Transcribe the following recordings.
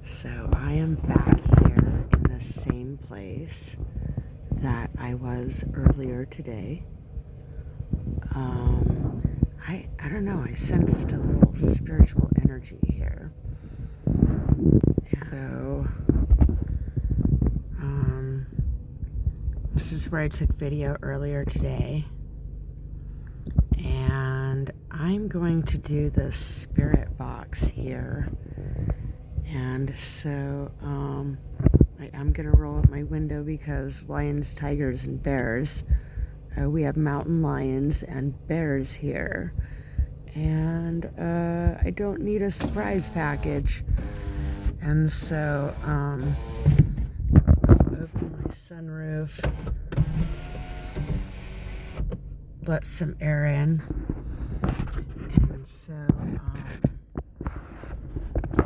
So I am back here in the same place that I was earlier today. I don't know, I sensed a little spiritual energy here. So, this is where I took video earlier today. And I'm going to do the spirit box here. And so, I'm going to roll up my window because lions, tigers, and bears. We have mountain lions and bears here. And I don't need a surprise package. And so, open my sunroof. Let some air in. And so,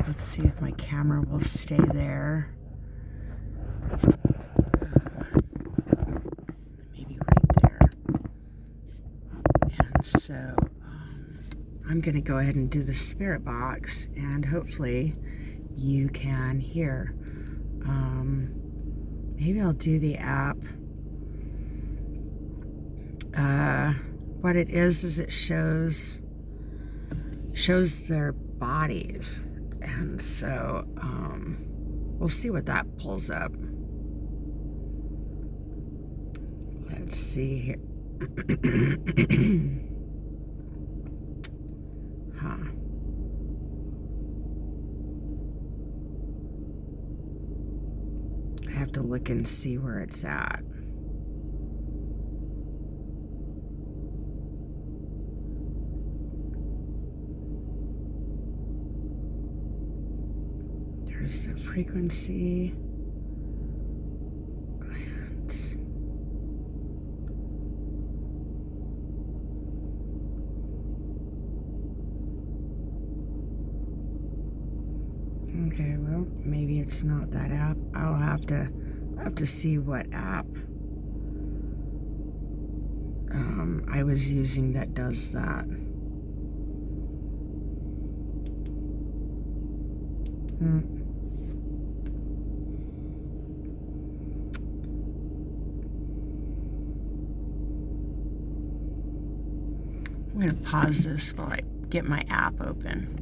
let's see if my camera will stay there. Maybe right there. And so, I'm going to go ahead and do the spirit box, and hopefully you can hear. Maybe I'll do the app. What it is it shows their bodies. And so, we'll see what that pulls up. Let's see here. I have to look and see where it's at. There's the frequency. Glands. Okay, well, maybe it's not that app. I'll have to see what app I was using that does that. I'm going to pause this while I get my app open.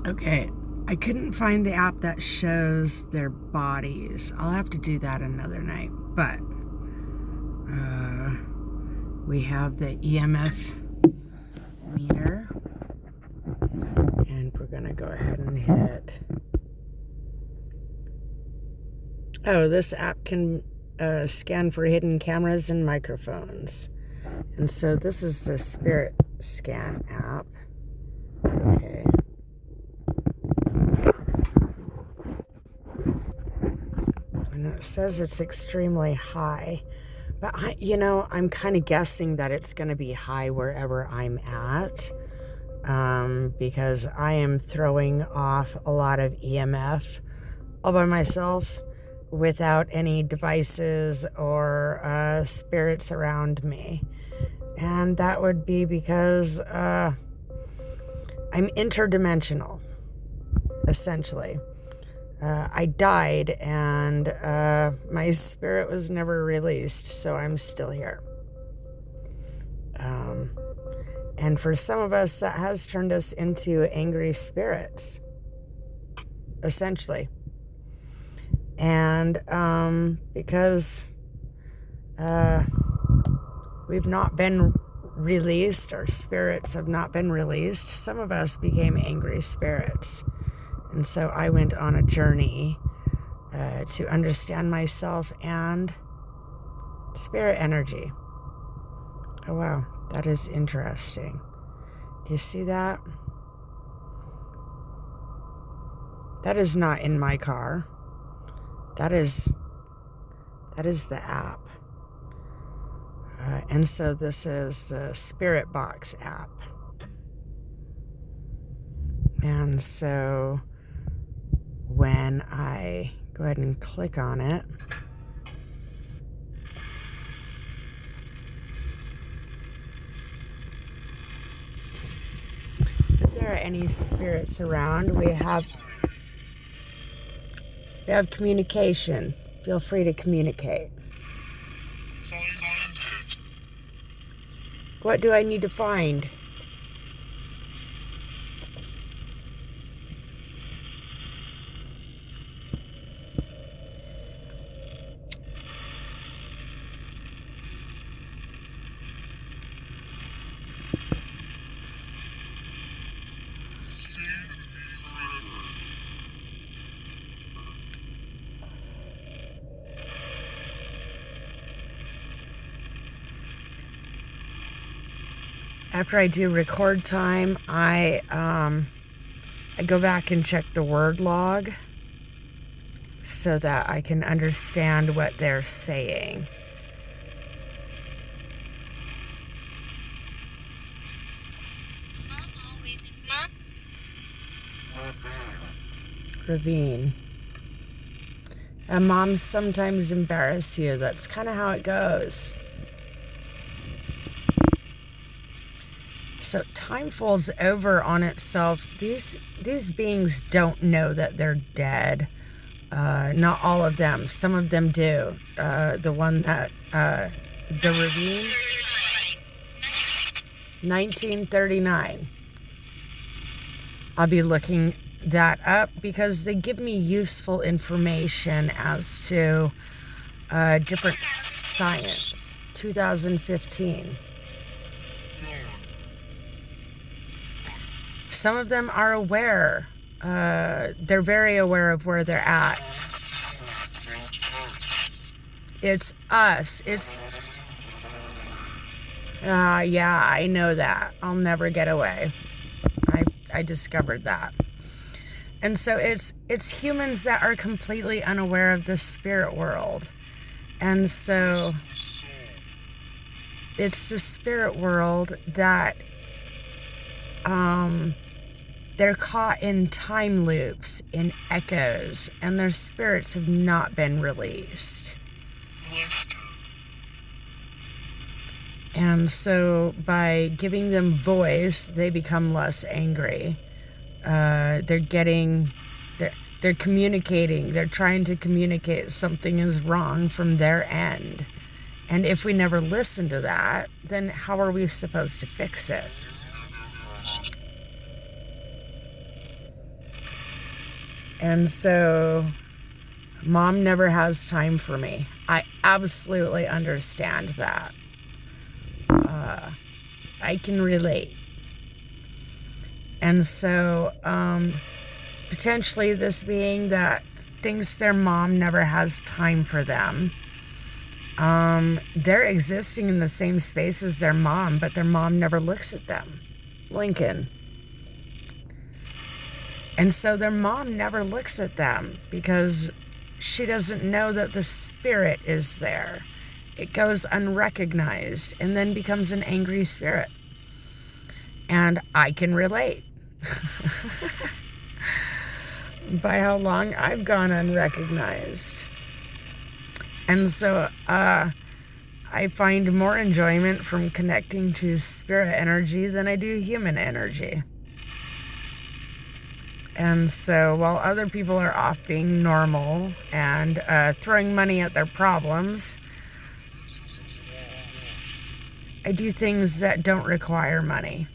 Okay, I couldn't find the app that shows their bodies. I'll have to do that another night. But we have the EMF meter. And we're going to go ahead and hit. Oh, this app can scan for hidden cameras and microphones. And so this is the Spirit Scan app. Okay. And it says it's extremely high. But, I'm kind of guessing that it's going to be high wherever I'm at. Because I am throwing off a lot of EMF all by myself without any devices or spirits around me. And that would be because I'm interdimensional, essentially. I died and my spirit was never released, so I'm still here. And for some of us, that has turned us into angry spirits, essentially. And because we've not been released, our spirits have not been released, some of us became angry spirits. And so I went on a journey to understand myself and spirit energy. Oh, wow. That is interesting. Do you see that? That is not in my car. That is the app. And so this is the Spirit Box app. And so when I go ahead and click on it, if there are any spirits around, we have We have communication. Feel free to communicate. What do I need to find? After I do record time, I go back and check the word log so that I can understand what they're saying. Ravine. And moms sometimes embarrass you. That's kind of how it goes. So time folds over on itself. These beings don't know that they're dead. Not all of them. Some of them do. The one that, the ravine, 1939. I'll be looking that up because they give me useful information as to different science. 2015. Some of them are aware. They're very aware of where they're at. It's us. Yeah, I know that. I'll never get away. I discovered that. And so it's humans that are completely unaware of the spirit world. And so it's the spirit world that they're caught in time loops, in echoes, and their spirits have not been released. And so by giving them voice, they become less angry. They're communicating. They're trying to communicate something is wrong from their end. And if we never listen to that, then how are we supposed to fix it? And so mom never has time for me. I absolutely understand that. I can relate. And so potentially this being that thinks their mom never has time for them. They're existing in the same space as their mom, but their mom never looks at them. Lincoln. And so their mom never looks at them because she doesn't know that the spirit is there. It goes unrecognized and then becomes an angry spirit. And I can relate. By how long I've gone unrecognized. And so I find more enjoyment from connecting to spirit energy than I do human energy. And so while other people are off being normal and throwing money at their problems, I do things that don't require money.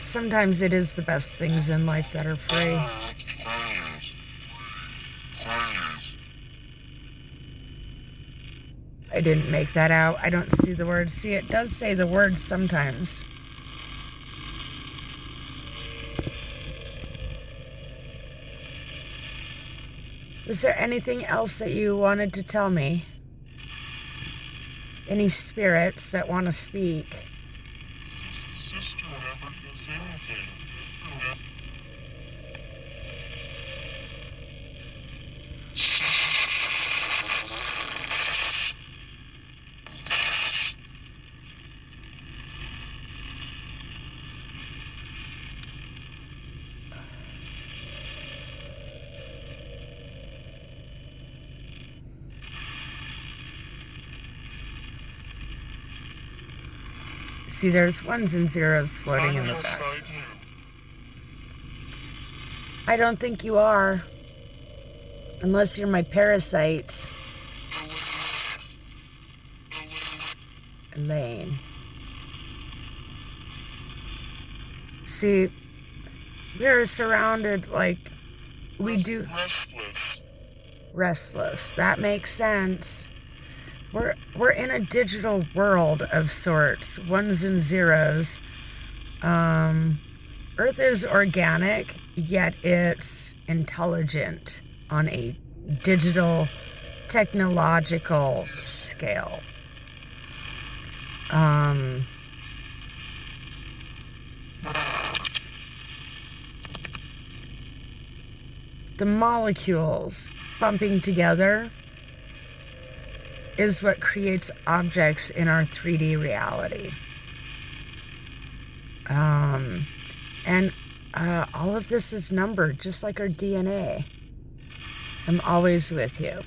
Sometimes it is the best things in life that are free. I didn't make that out. I don't see the words. See, it does say the words sometimes. Was there anything else that you wanted to tell me? Any spirits that want to speak? Sister never does anything. See, there's ones and zeros floating in the back. I don't think you are. Unless you're my parasite. Elaine. See, we're surrounded like we do. Restless. That makes sense. We're in a digital world of sorts, ones and zeros. Earth is organic, yet it's intelligent on a digital, technological scale. The molecules bumping together is what creates objects in our 3D reality. And all of this is numbered, just like our DNA. I'm always with you.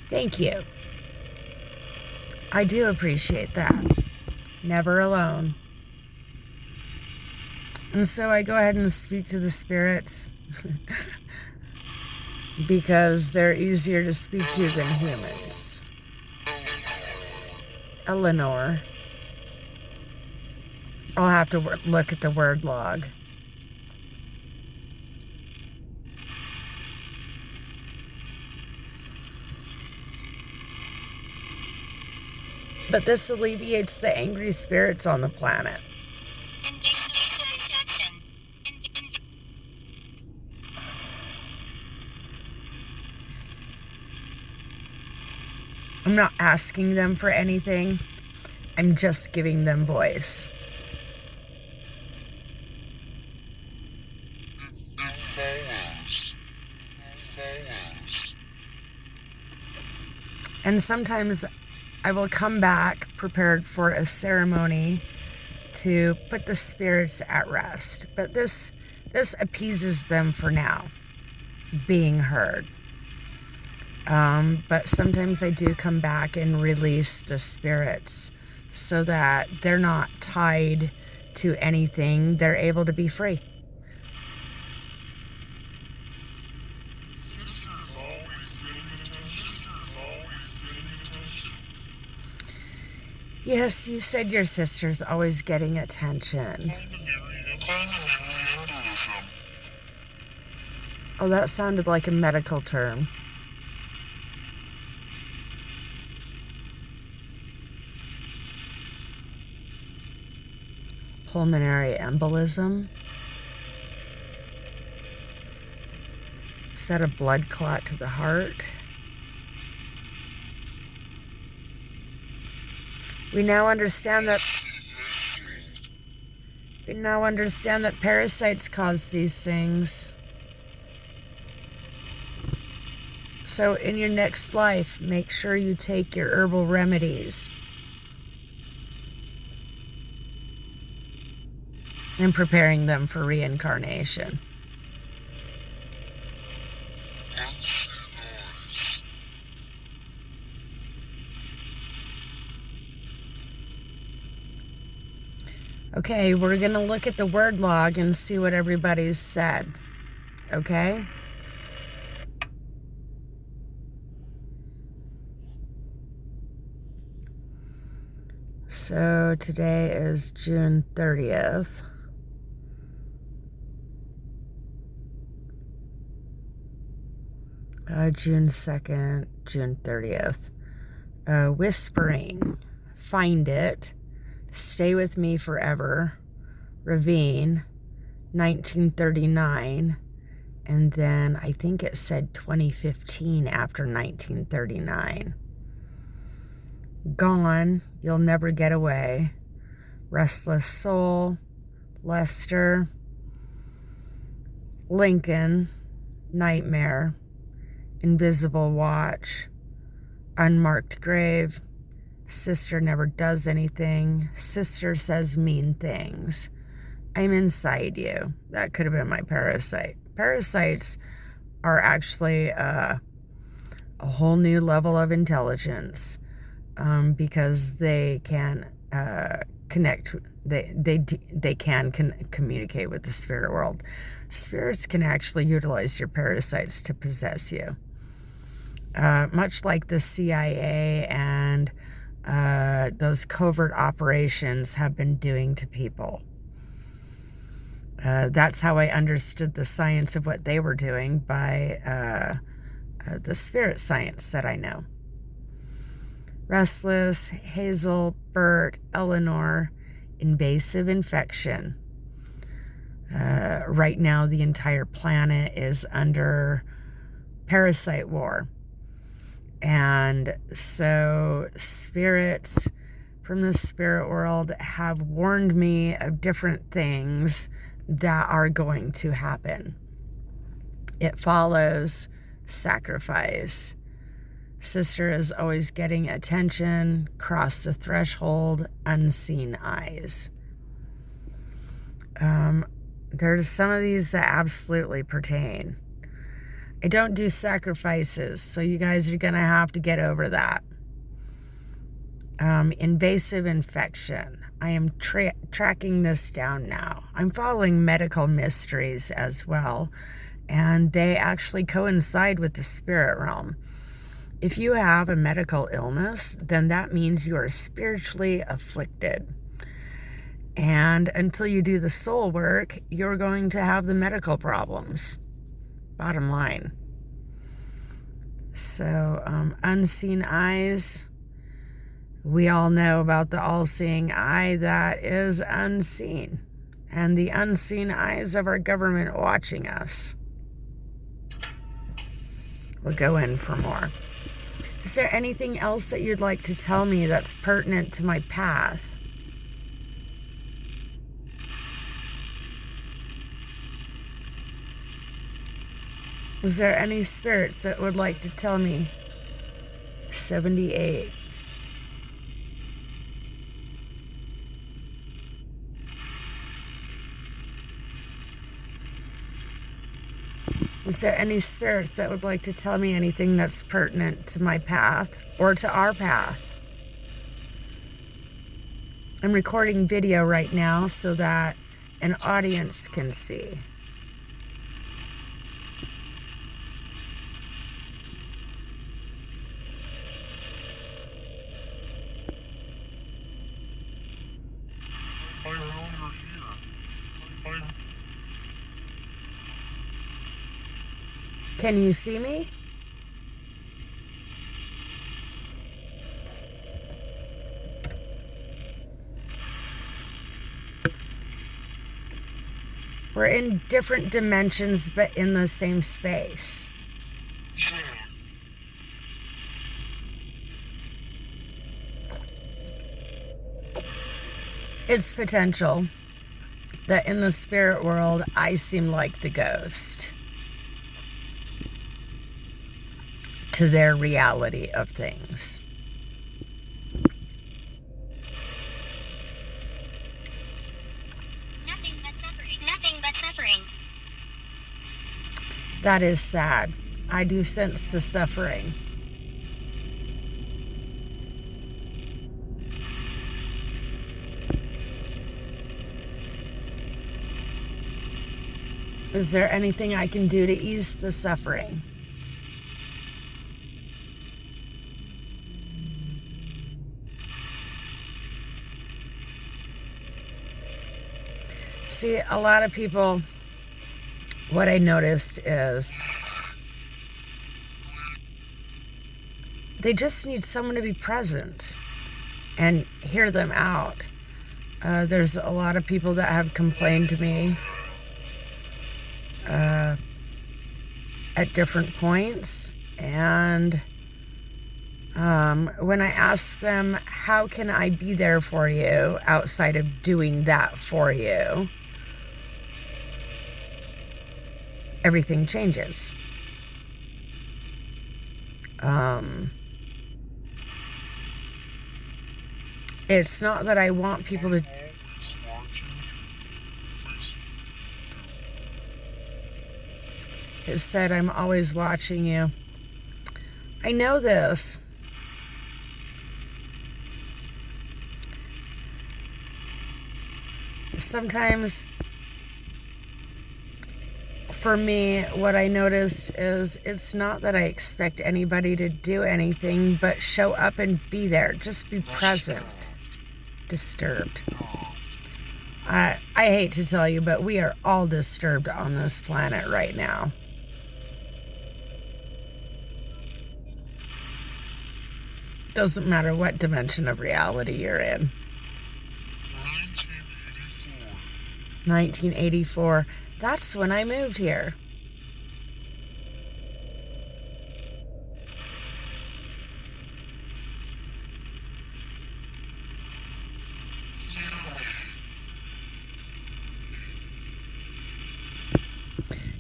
Thank you. I do appreciate that. Never alone. And so I go ahead and speak to the spirits because they're easier to speak to than humans. Eleanor. I'll have to look at the word log. But this alleviates the angry spirits on the planet. I'm not asking them for anything. I'm just giving them voice. And sometimes I will come back prepared for a ceremony to put the spirits at rest. But this appeases them for now, being heard. But sometimes I do come back and release the spirits so that they're not tied to anything. They're able to be free. Yes, you said your sister's always getting attention. Oh, that sounded like a medical term. Pulmonary embolism. Is that a blood clot to the heart? We now understand that parasites cause these things. So in your next life, make sure you take your herbal remedies. And preparing them for reincarnation. Okay, we're going to look at the word log and see what everybody's said. Okay? So today is June 30th. June 2nd, June 30th. Whispering. Find it. Stay with me forever. Ravine. 1939. And then I think it said 2015 after 1939. Gone. You'll never get away. Restless Soul. Lester. Lincoln. Nightmare. Invisible Watch, Unmarked Grave, Sister Never Does Anything, Sister Says Mean Things, I'm Inside You. That could have been my parasite. Parasites are actually a whole new level of intelligence because they can connect. They can communicate with the spirit world. Spirits can actually utilize your parasites to possess you, much like the CIA and those covert operations have been doing to people. That's how I understood the science of what they were doing by the spirit science that I know. Restless, Hazel, Bert, Eleanor, invasive infection. Right now, the entire planet is under parasite war. And so spirits from the spirit world have warned me of different things that are going to happen. It follows sacrifice. Sister is always getting attention, cross the threshold, unseen eyes. There's some of these that absolutely pertain. I don't do sacrifices, so you guys are going to have to get over that. Invasive infection. I am tracking this down now. I'm following medical mysteries as well, and they actually coincide with the spirit realm. If you have a medical illness, then that means you are spiritually afflicted. And until you do the soul work, you're going to have the medical problems. Bottom line. So, unseen eyes. We all know about the all-seeing eye that is unseen. And the unseen eyes of our government watching us. We'll go in for more. Is there anything else that you'd like to tell me that's pertinent to my path? Is there any spirits that would like to tell me? 78. Is there any spirits that would like to tell me anything that's pertinent to my path or to our path? I'm recording video right now so that an audience can see. I'm no longer here. Can you see me? We're in different dimensions, but in the same space. Yes. It's potential that in the spirit world, I seem like the ghost to their reality of things. Nothing but suffering. Nothing but suffering. That is sad. I do sense the suffering. Is there anything I can do to ease the suffering? See, a lot of people, what I noticed is they just need someone to be present and hear them out. There's a lot of people that have complained to me at different points, and when I ask them, how can I be there for you outside of doing that for you, everything changes. It's not that I want people to... Always watching you. Please do. It said, I'm always watching you. I know this. Sometimes, for me, what I noticed is it's not that I expect anybody to do anything, but show up and be there. Just be present. Disturbed. I hate to tell you, but we are all disturbed on this planet right now. Doesn't matter what dimension of reality you're in. 1984. That's when I moved here.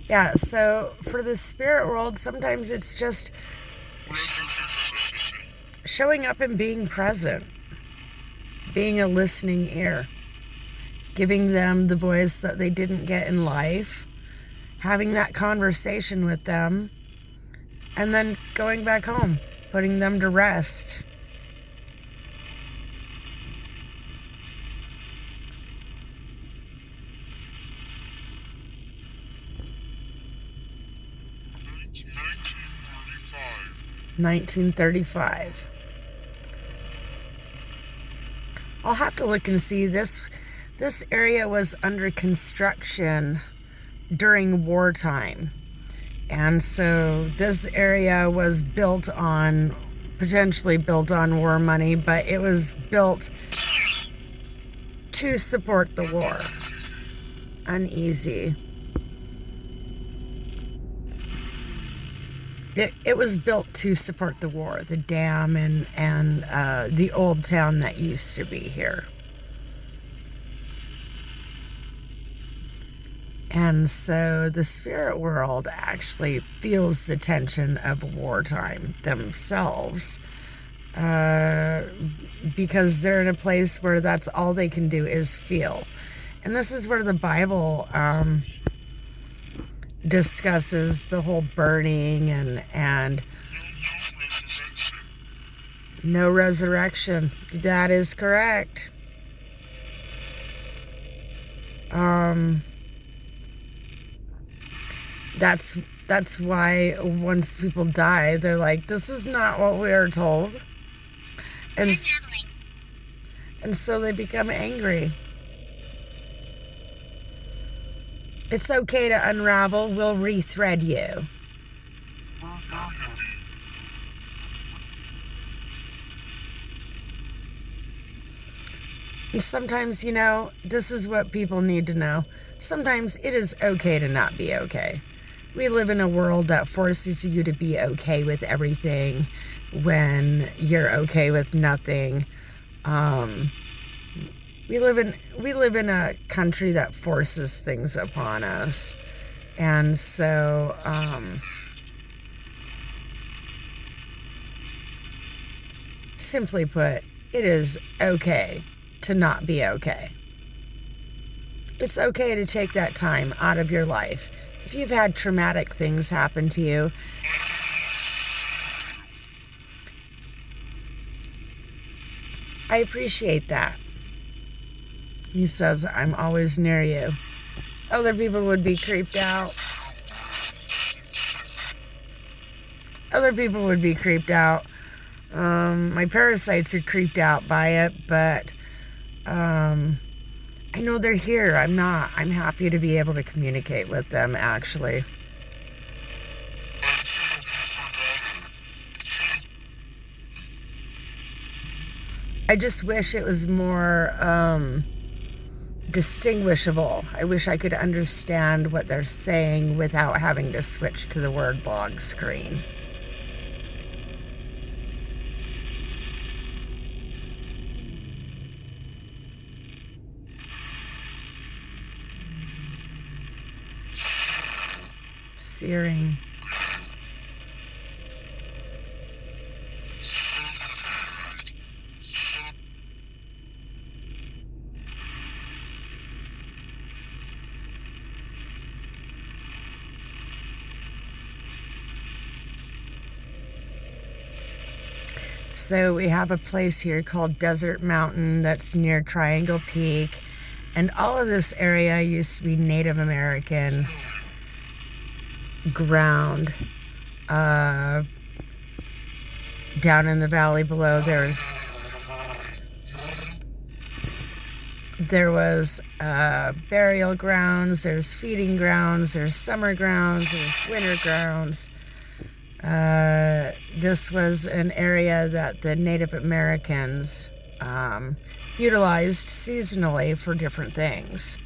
Yeah, so for the spirit world, sometimes it's just showing up and being present, being a listening ear, giving them the voice that they didn't get in life, having that conversation with them, and then going back home, putting them to rest. $1935. I'll have to look and see. This area was under construction during wartime. And so this area was potentially built on war money, but it was built to support the war. Uneasy. It was built to support the war, the dam and the old town that used to be here. And so the spirit world actually feels the tension of wartime themselves, because they're in a place where that's all they can do is feel. And this is where the Bible discusses the whole burning and no resurrection. That is correct. That's why once people die, they're like, this is not what we are told. And so they become angry. It's okay to unravel. We'll rethread you. And sometimes, this is what people need to know. Sometimes it is okay to not be okay. We live in a world that forces you to be okay with everything when you're okay with nothing. We live in a country that forces things upon us. And so simply put, it is okay to not be okay. It's okay to take that time out of your life. If you've had traumatic things happen to you, I appreciate that. He says, I'm always near you. Other people would be creeped out. My parasites are creeped out by it, but I know they're here. I'm not. I'm happy to be able to communicate with them, actually. I just wish it was more distinguishable. I wish I could understand what they're saying without having to switch to the word blog screen. Searing. So we have a place here called Desert Mountain that's near Triangle Peak, And all of this area used to be Native American ground. Down in the valley below, there was burial grounds, there's feeding grounds, there's summer grounds, there's winter grounds. This was an area that the Native Americans utilized seasonally for different things.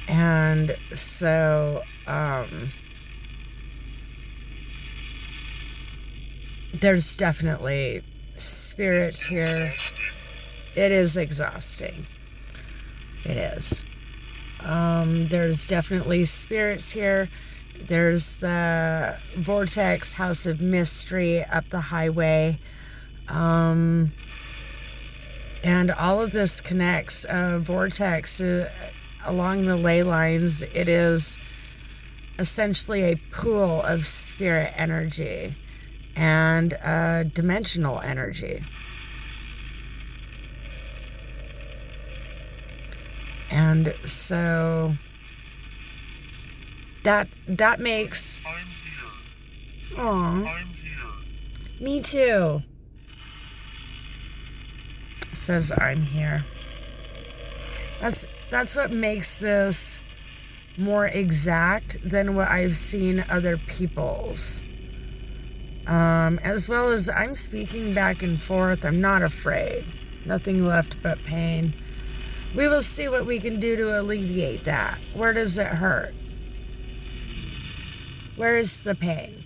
And so there's definitely spirits here. It is exhausting. It is. There's definitely spirits here. There's the Vortex House of Mystery up the highway. And all of this connects. Vortex along the ley lines, it is essentially a pool of spirit energy and dimensional energy. And so that makes... I'm here. Aw, I'm here. me too. Says I'm here. That's what makes this more exact than what I've seen other people's. As well as I'm speaking back and forth. I'm not afraid. Nothing left but pain. We will see what we can do to alleviate that. Where does it hurt? Where is the pain?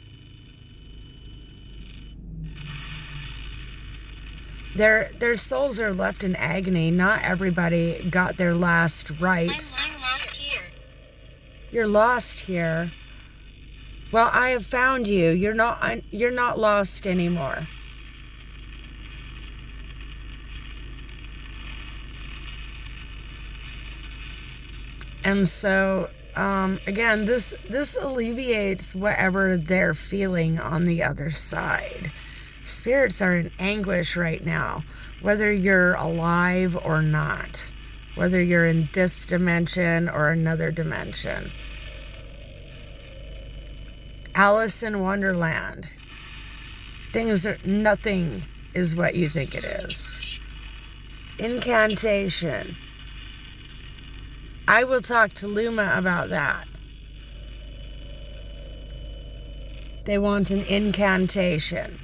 Their souls are left in agony. Not everybody got their last rites. I'm lost here. You're lost here. Well, I have found you. You're not lost anymore. And so, again, this alleviates whatever they're feeling on the other side. Spirits are in anguish right now, whether you're alive or not, whether you're in this dimension or another dimension. Alice in Wonderland. Nothing is what you think it is. Incantation. I will talk to Luma about that. They want an incantation,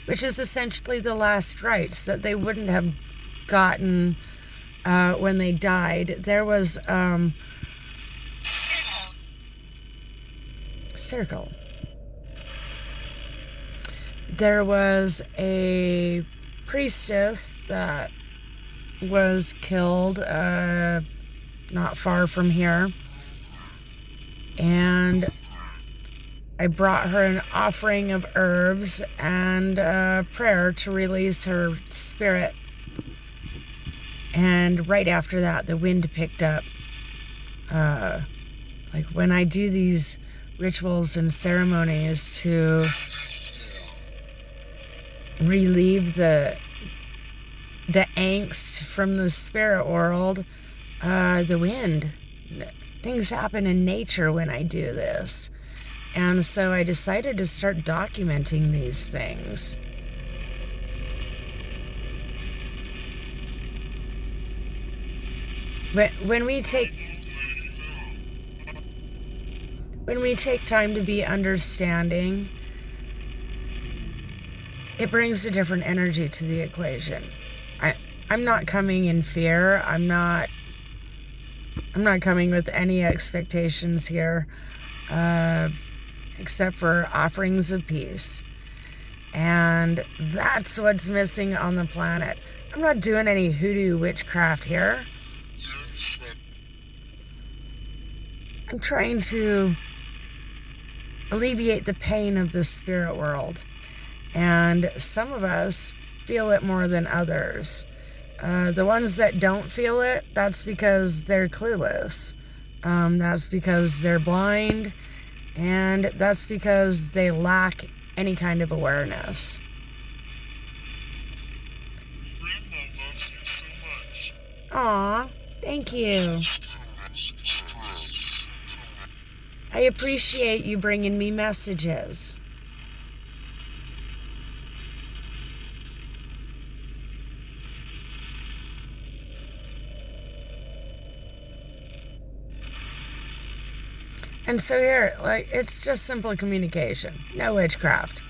which is essentially the last rites that they wouldn't have gotten when they died. There was circle. There was a priestess that was killed not far from here, and I brought her an offering of herbs and a prayer to release her spirit. And right after that, the wind picked up. Like when I do these rituals and ceremonies to relieve the angst from the spirit world, the wind. Things happen in nature when I do this. And so I decided to start documenting these things. When we take time to be understanding, it brings a different energy to the equation. I'm not coming in fear. I'm not coming with any expectations here, except for offerings of peace. And that's what's missing on the planet. I'm not doing any hoodoo witchcraft here. I'm trying to alleviate the pain of the spirit world. And some of us feel it more than others. The ones that don't feel it, that's because they're clueless. That's because they're blind. And that's because they lack any kind of awareness. Grandma loves you so much. Aw, Thank you. I appreciate you bringing me messages. And so here, like, it's just simple communication. No witchcraft.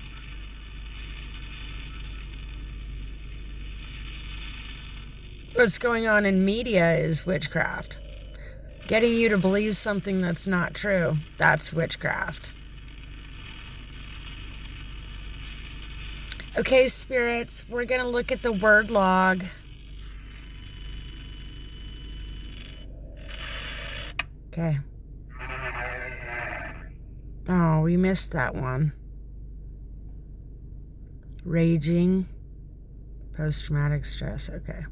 What's going on in media is witchcraft. Getting you to believe something that's not true, that's witchcraft. Okay, spirits, we're going to look at the word log. Okay. Oh, we missed that one. Raging, post-traumatic stress. Okay.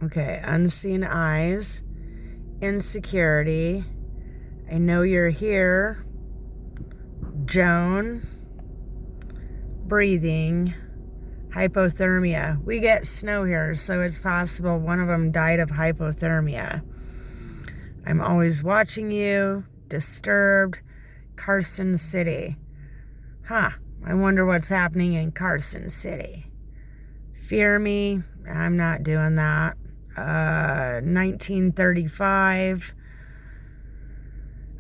Okay, unseen eyes, insecurity. I know you're here. Joan, breathing, hypothermia. We get snow here, so it's possible one of them died of hypothermia. I'm always watching you. Disturbed. Carson City. Huh, I wonder what's happening in Carson City. Fear me. I'm not doing that. 1935.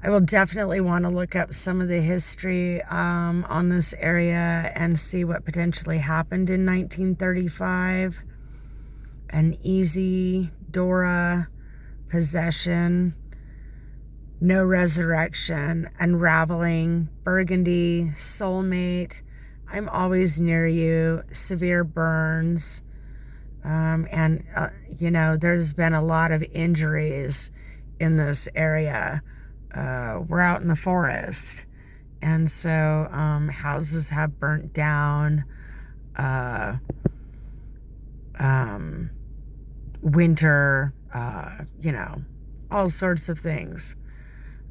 I will definitely want to look up some of the history on this area and see what potentially happened in 1935. An easy, Dora, possession, no resurrection, unraveling, Burgundy, soulmate, I'm always near you, severe burns. There's been a lot of injuries in this area. We're out in the forest. And so houses have burnt down. Winter, all sorts of things.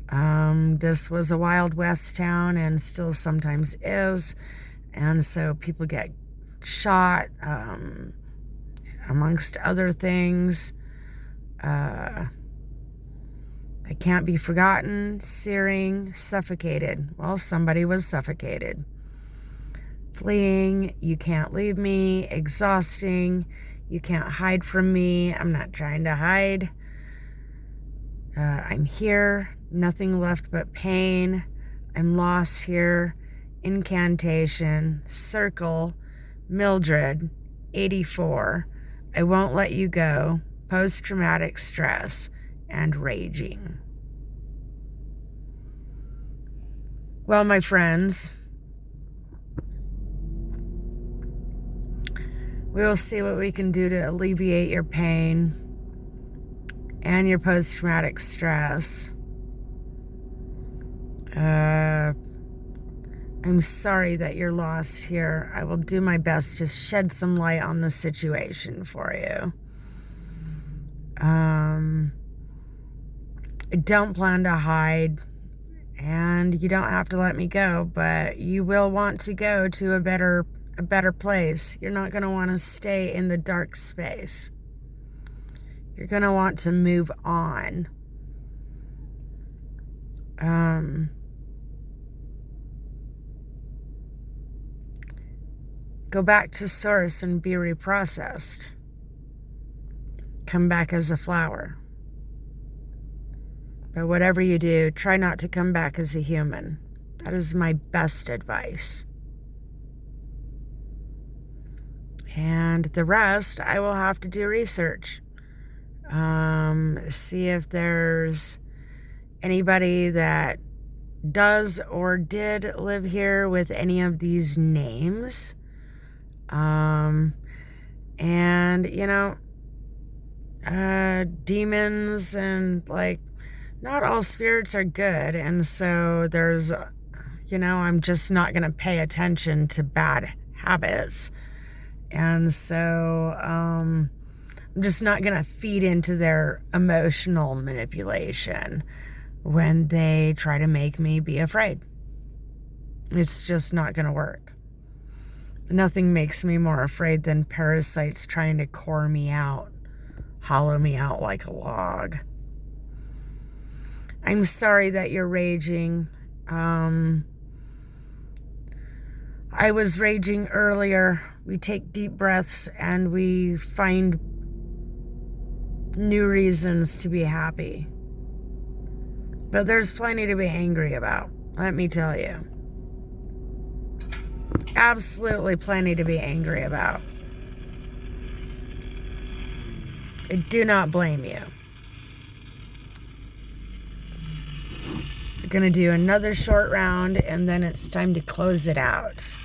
This was a Wild West town and still sometimes is. And so people get shot, amongst other things. I can't be forgotten, searing, suffocated. Well, somebody was suffocated. Fleeing, you can't leave me, exhausting, you can't hide from me, I'm not trying to hide. I'm here, nothing left but pain, I'm lost here, incantation, circle, Mildred, 84, I won't let you go, post-traumatic stress, and raging. Well, my friends, we will see what we can do to alleviate your pain and your post-traumatic stress. I'm sorry that you're lost here. I will do my best to shed some light on the situation for you. I don't plan to hide, and you don't have to let me go, but you will want to go to a better place. You're not going to want to stay in the dark space. You're going to want to move on. Go back to source and be reprocessed. Come back as a flower. But whatever you do, try not to come back as a human. That is my best advice. And the rest, I will have to do research. See if there's anybody that does or did live here with any of these names. Demons and not all spirits are good. And so there's, I'm just not going to pay attention to bad habits. And so, I'm just not going to feed into their emotional manipulation when they try to make me be afraid. It's just not going to work. Nothing makes me more afraid than parasites trying to core me out, hollow me out like a log. I'm sorry that you're raging. I was raging earlier. We take deep breaths and we find new reasons to be happy. But there's plenty to be angry about, let me tell you. Absolutely plenty to be angry about. I do not blame you. We're going to do another short round and then it's time to close it out.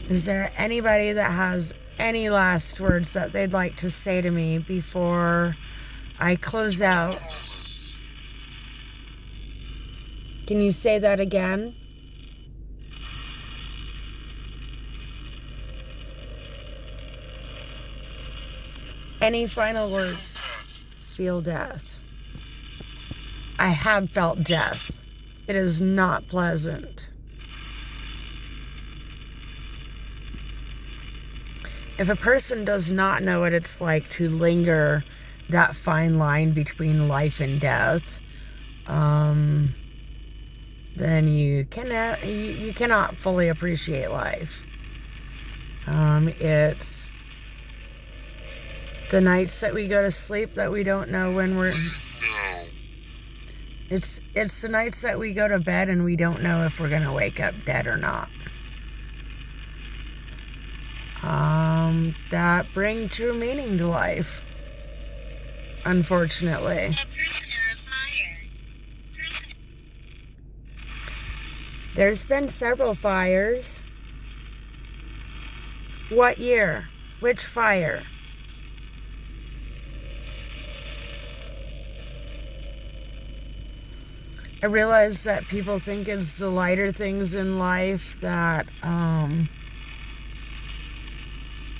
Is there anybody that has any last words that they'd like to say to me before I close out? Can you say that again? Any final words? Feel death. I have felt death. It is not pleasant. If a person does not know what it's like to linger that fine line between life and death, then you cannot fully appreciate life. It's the nights that we go to sleep that we don't know when we're... It's the nights that we go to bed and we don't know if we're going to wake up dead or not. That bring true meaning to life, unfortunately. A prisoner of fire. There's been several fires. What year? Which fire? I realize that people think it's the lighter things in life that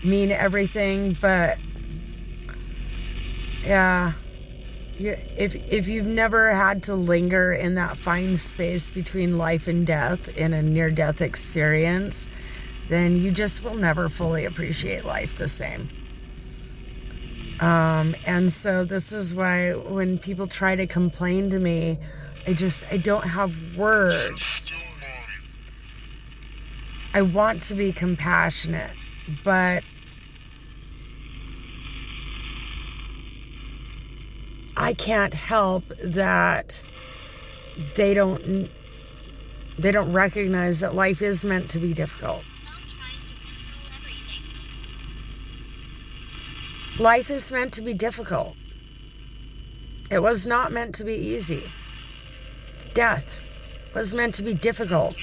mean everything, but yeah, if you've never had to linger in that fine space between life and death in a near-death experience, then you just will never fully appreciate life the same. And so this is why when people try to complain to me, I don't have words. I want to be compassionate, but I can't help that they don't recognize that life is meant to be difficult. Mom tries to control everything. Life is meant to be difficult. It was not meant to be easy. Death was meant to be difficult.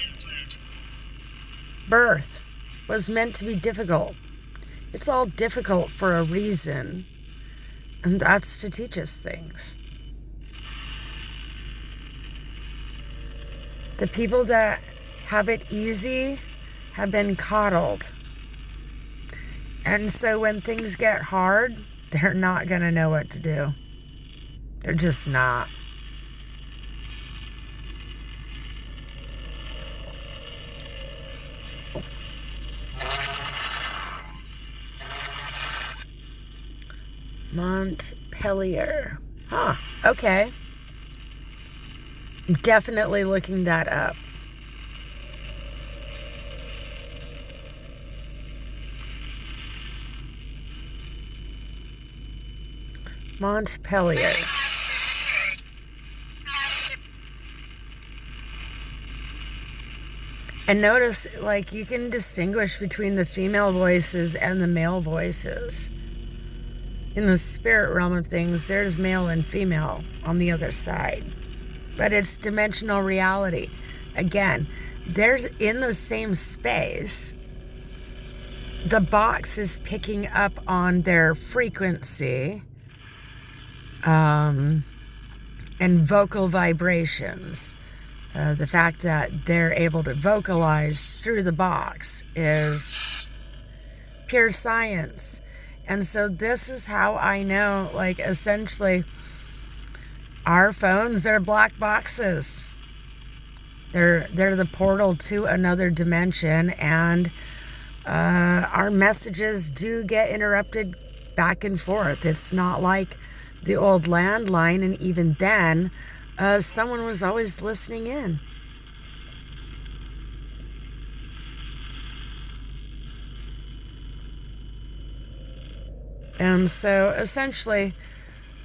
Birth was meant to be difficult. It's all difficult for a reason, and that's to teach us things. The people that have it easy have been coddled. And so when things get hard, they're not going to know what to do. They're just not. Montpelier. Huh, okay. I'm definitely looking that up. Montpelier. And notice, like, you can distinguish between the female voices and the male voices. In the spirit realm of things, there's male and female on the other side. But it's dimensional reality. Again, there's in the same space. The box is picking up on their frequency and vocal vibrations. The fact that they're able to vocalize through the box is pure science. And so this is how I know, like, essentially, our phones are black boxes. They're the portal to another dimension, and our messages do get interrupted back and forth. It's not like the old landline, and even then, someone was always listening in. And so, essentially,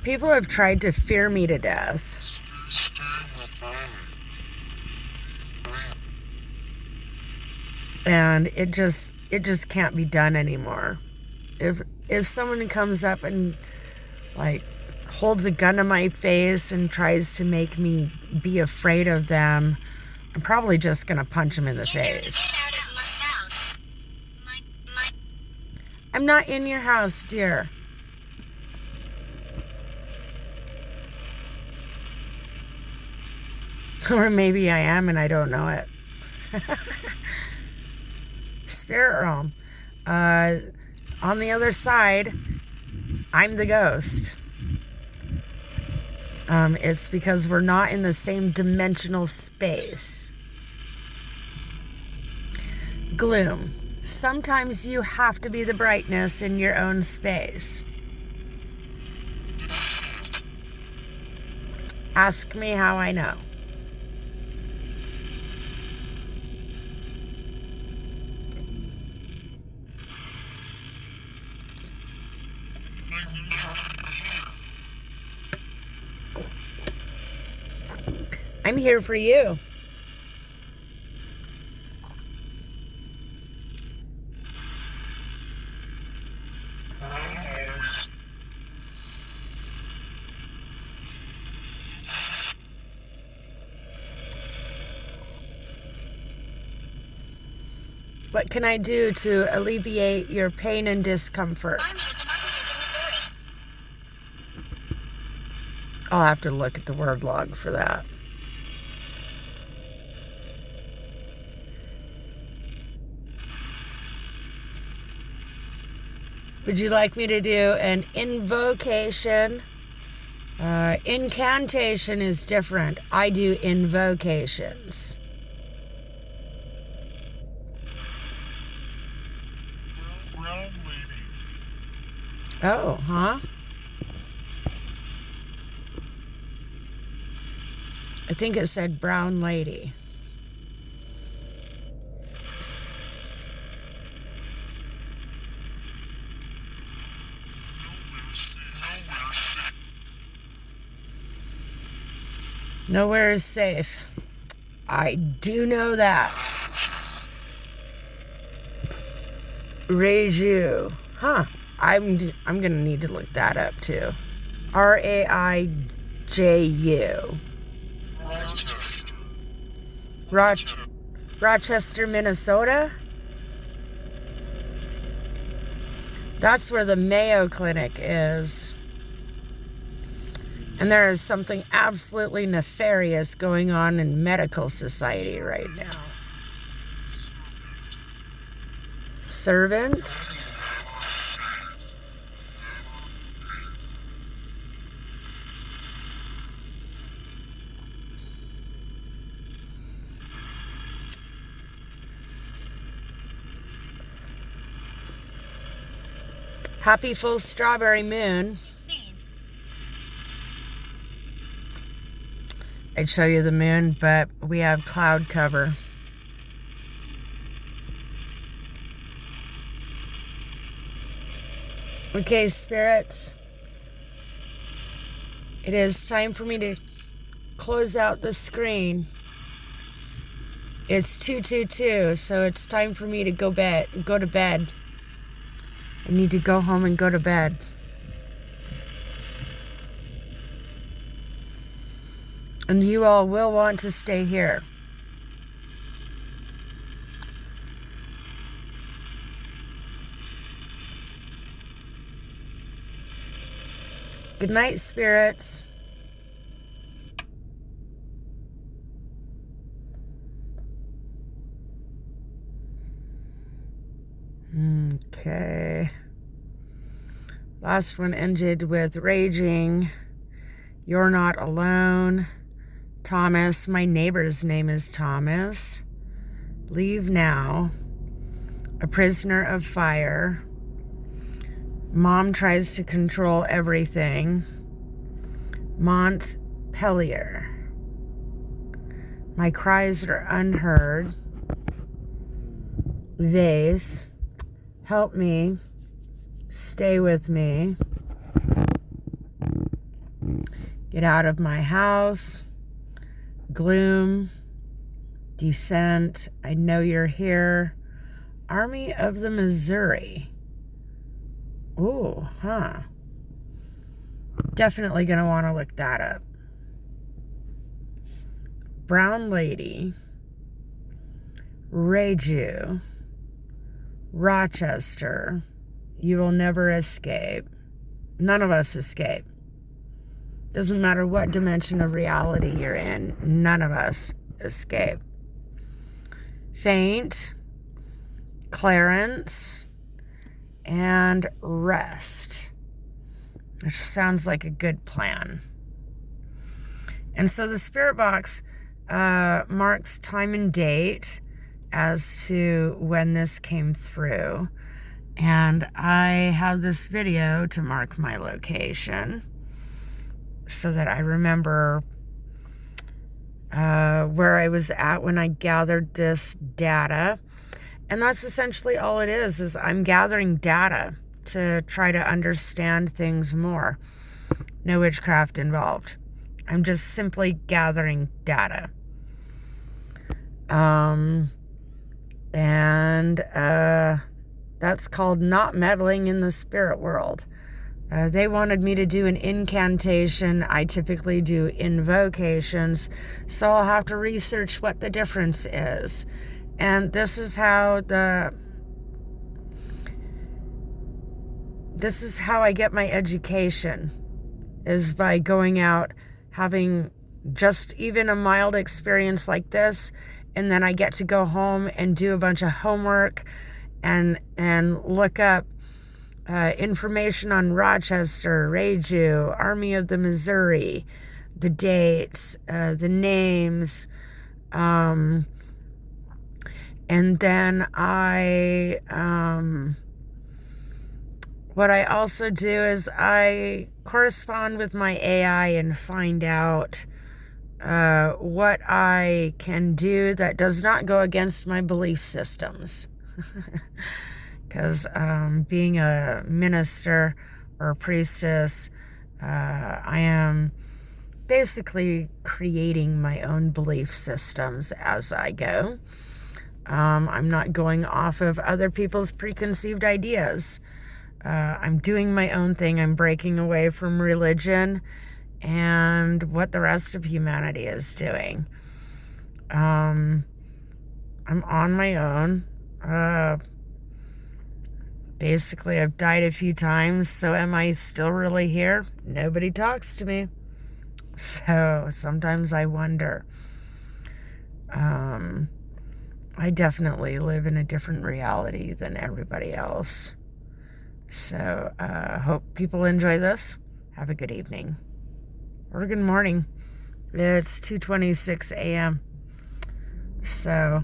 people have tried to fear me to death. And it just can't be done anymore. If someone comes up and like holds a gun to my face and tries to make me be afraid of them, I'm probably just gonna punch them in the face. I'm not in your house, dear. Or maybe I am and I don't know it. Spirit realm. On the other side, I'm the ghost. It's because we're not in the same dimensional space. Gloom. Sometimes you have to be the brightness in your own space. Ask me how I know. I'm here for you. What can I do to alleviate your pain and discomfort? I'll have to look at the word log for that. Would you like me to do an invocation? Incantation is different. I do invocations. Brown lady. Oh, huh? I think it said brown lady. Nowhere is safe. I do know that. Raiju. Huh. I'm gonna need to look that up too. Raiju. Rochester, Minnesota? That's where the Mayo Clinic is. And there is something absolutely nefarious going on in medical society right now. Servant? Happy full strawberry moon. I'd show you the moon, but we have cloud cover. Okay, spirits. It is time for me to close out the screen. It's 2:22, so it's time for me to go to bed. I need to go home and go to bed. And you all will want to stay here. Good night, spirits. Okay. Last one ended with raging. You're not alone. Thomas, my neighbor's name is Thomas. Leave now. a prisoner of fire. Mom tries to control everything. Montpelier. My cries are unheard. Vase. Help me. Stay with me. Get out of my house. Gloom. Descent. I know you're here. Army of the Missouri. Ooh, huh. Definitely going to want to look that up. Brown Lady. Reju. Rochester. You will never escape. None of us escape. Doesn't matter what dimension of reality you're in, none of us escape. Faint. Clarence. And rest. Which sounds like a good plan. And so the spirit box marks time and date as to when this came through. And I have this video to mark my location so that I remember where I was at when I gathered this data. And that's essentially all it is I'm gathering data to try to understand things more. No witchcraft involved. I'm just simply gathering data. That's called not meddling in the spirit world. They wanted me to do an incantation. I typically do invocations, so I'll have to research what the difference is. And this is how I get my education, is by going out, having just even a mild experience like this, and then I get to go home and do a bunch of homework and look up information on Rochester, Reju, Army of the Missouri, the dates, the names, and then what I also do is I correspond with my AI and find out what I can do that does not go against my belief systems. Because being a minister or a priestess, I am basically creating my own belief systems as I go. I'm not going off of other people's preconceived ideas. I'm doing my own thing. I'm breaking away from religion and what the rest of humanity is doing. I'm on my own. Basically, I've died a few times, so am I still really here? Nobody talks to me. So sometimes I wonder. I definitely live in a different reality than everybody else. So hope people enjoy this. Have a good evening. Or good morning. It's 2:26 a.m. So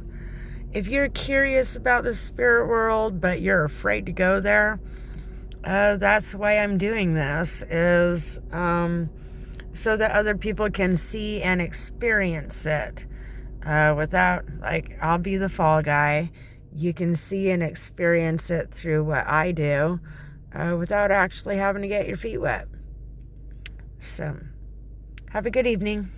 if you're curious about the spirit world, but you're afraid to go there, that's why I'm doing this, is so that other people can see and experience it without, like, I'll be the fall guy. You can see and experience it through what I do without actually having to get your feet wet. So, have a good evening.